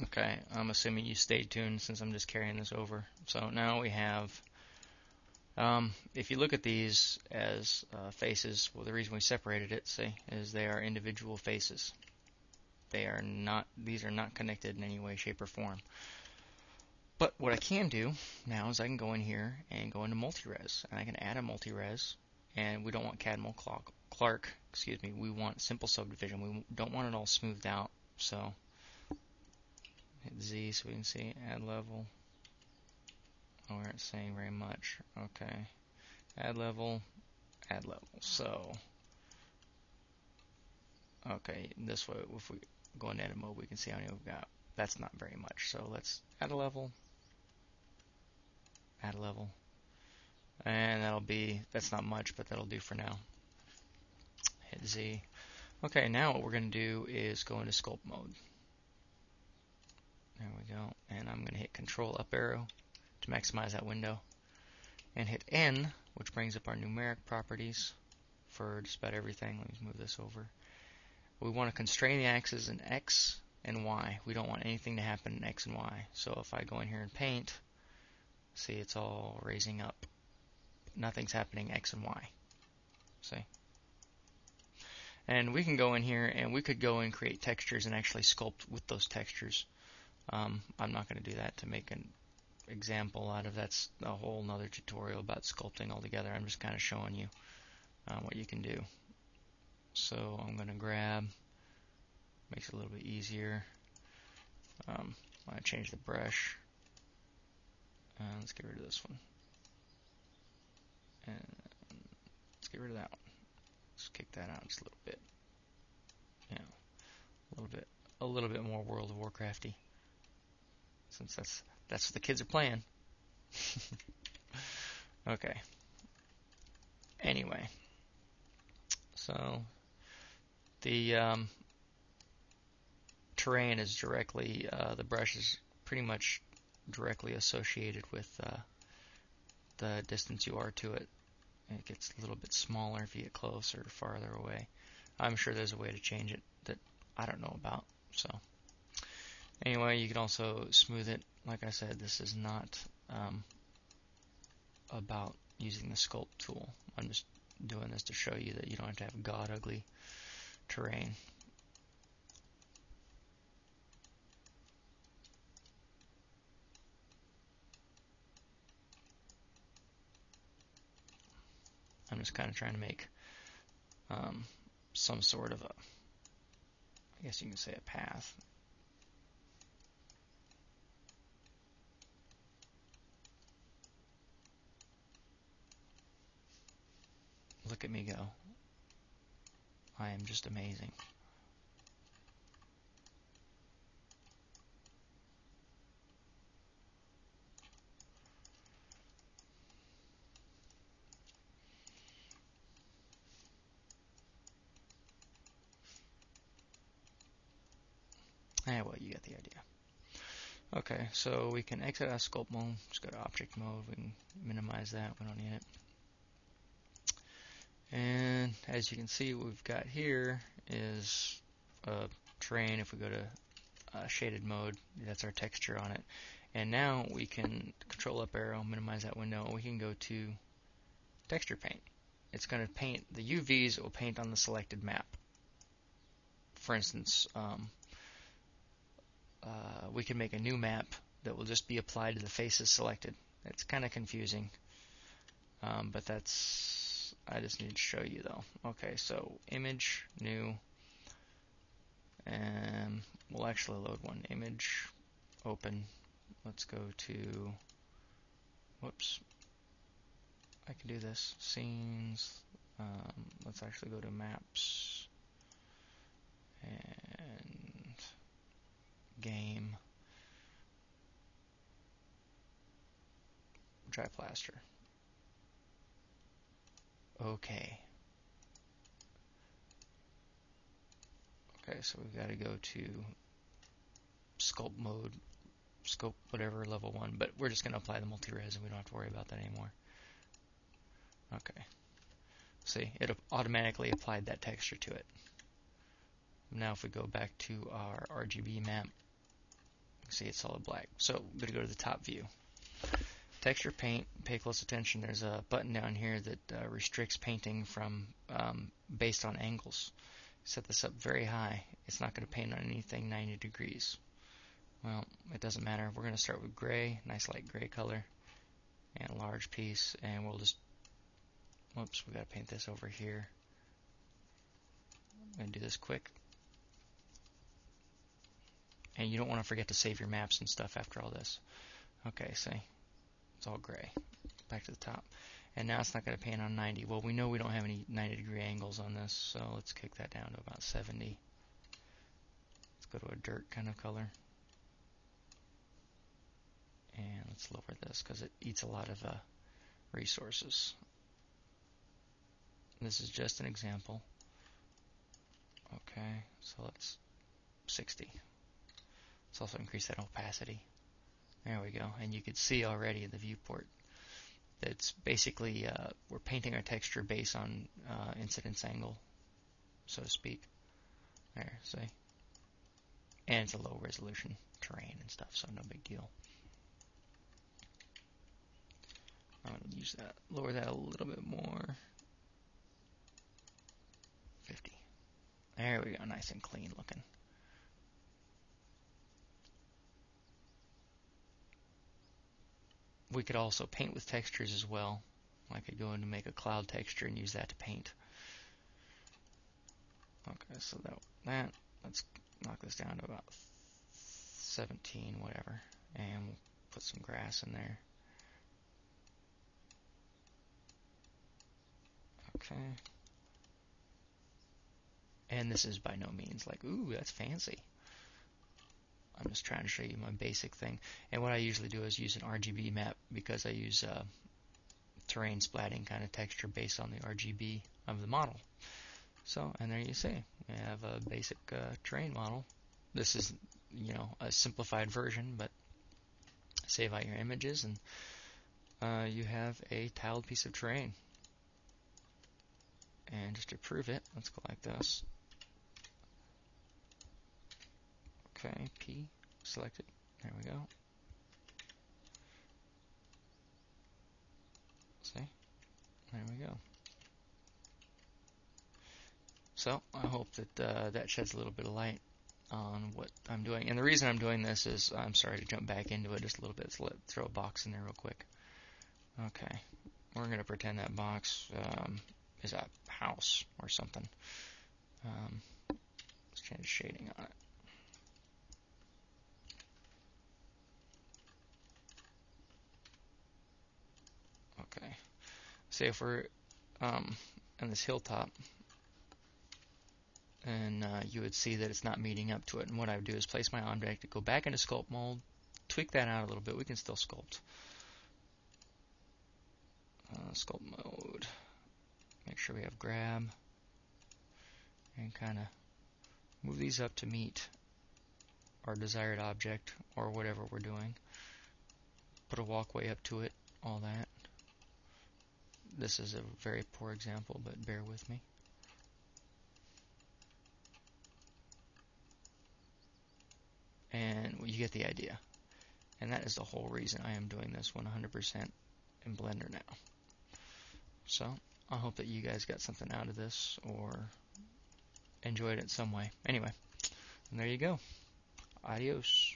Okay, I'm assuming you stayed tuned since I'm just carrying this over. So now we have, if you look at these as faces, well, the reason we separated it, see, is they are individual faces. They are not, these are not connected in any way, shape, or form. But what I can do now is I can go in here and go into multi-res, and I can add a multi-res, and we don't want Cadmill Clark, excuse me, we want simple subdivision. We don't want it all smoothed out, so hit Z so we can see add level. Oh, we aren't saying very much. Okay, add level, add level. So, okay, this way, if we go into edit mode, we can see how many we've got. That's not very much. So let's add a level, and that's not much, but that'll do for now. Hit Z. Okay, now what we're going to do is go into sculpt mode. There we go. And I'm going to hit Control up arrow to maximize that window. And hit N, which brings up our numeric properties for just about everything. Let me move this over. We want to constrain the axes in X and Y. We don't want anything to happen in X and Y. So if I go in here and paint, see it's all raising up. Nothing's happening X and Y. See? And we can go in here and we could go and create textures and actually sculpt with those textures. I'm not going to do that to make an example out of that's a whole nother tutorial about sculpting altogether. I'm just kind of showing you what you can do. So I'm going to grab, makes it a little bit easier. I'm going to change the brush. Let's get rid of this one. And let's get rid of that one. Let's kick that out just a little bit. Yeah, a little bit more World of Warcrafty, since that's what the kids are playing. Okay. Anyway, so the terrain is directly, the brush is pretty much directly associated with the distance you are to it. It gets a little bit smaller if you get closer or farther away. I'm sure there's a way to change it that I don't know about. So anyway, you can also smooth it. Like I said, this is not about using the sculpt tool. I'm just doing this to show you that you don't have to have god ugly terrain. I'm just kind of trying to make some sort of I guess you can say a path. Look at me go. I am just amazing. Well, you get the idea. Okay, so we can exit out of sculpt mode. Just go to object mode. We can minimize that. We don't need it. And as you can see, what we've got here is a terrain. If we go to shaded mode, that's our texture on it. And now we can control up arrow, minimize that window, and we can go to texture paint. It's going to paint the UVs. It will paint on the selected map. For instance, we can make a new map that will just be applied to the faces selected. It's kind of confusing, but I just need to show you though. Okay, so image, new, and we'll actually load one image, open. Let's go to, whoops, I can do this, scenes, let's actually go to maps, and game, dry plaster. Okay. Okay, so we've got to go to sculpt mode, scope whatever, level 1, but we're just going to apply the multi-res and we don't have to worry about that anymore. Okay. See, it automatically applied that texture to it. Now if we go back to our RGB map, See, it's solid black. So I'm going to go to the top view. Texture paint, pay close attention. There's a button down here that restricts painting from based on angles. Set this up very high. It's not going to paint on anything 90 degrees. Well, it doesn't matter. We're going to start with gray, nice light gray color, and a large piece, and we'll just, whoops, we got to paint this over here. I'm going to do this quick. And you don't want to forget to save your maps and stuff after all this. Okay, see, it's all gray. Back to the top. And now it's not going to paint on 90. Well, we know we don't have any 90 degree angles on this, so let's kick that down to about 70. Let's go to a dirt kind of color. And let's lower this because it eats a lot of resources. This is just an example. Okay, so let's 60. Let's also increase that opacity. There we go. And you can see already in the viewport that it's basically we're painting our texture based on incidence angle, so to speak. There, see? And it's a low resolution terrain and stuff, so no big deal. I'm going to use that, lower that a little bit more. 50. There we go, nice and clean looking. We could also paint with textures as well. I could go in to make a cloud texture and use that to paint. Okay, so let's knock this down to about 17, whatever, and we'll put some grass in there. Okay. And this is by no means like, ooh, that's fancy. I'm just trying to show you my basic thing. And what I usually do is use an RGB map because I use terrain splatting kind of texture based on the RGB of the model. So, and there you see, we have a basic terrain model. This is, you know, a simplified version, but save out your images and you have a tiled piece of terrain. And just to prove it, let's go like this. Okay, P, selected. There we go. See? There we go. So, I hope that that sheds a little bit of light on what I'm doing. And the reason I'm doing this is, I'm sorry to jump back into it just a little bit, so let's throw a box in there real quick. Okay, we're going to pretend that box is a house or something. Let's change shading on it. Okay, say if we're on this hilltop, and you would see that it's not meeting up to it. And what I would do is place my object, go back into sculpt mode, tweak that out a little bit. We can still sculpt. Sculpt mode. Make sure we have grab, and kind of move these up to meet our desired object or whatever we're doing. Put a walkway up to it, all that. This is a very poor example, but bear with me. And you get the idea. And that is the whole reason I am doing this 100% in Blender now. So, I hope that you guys got something out of this or enjoyed it in some way. Anyway, and there you go. Adios.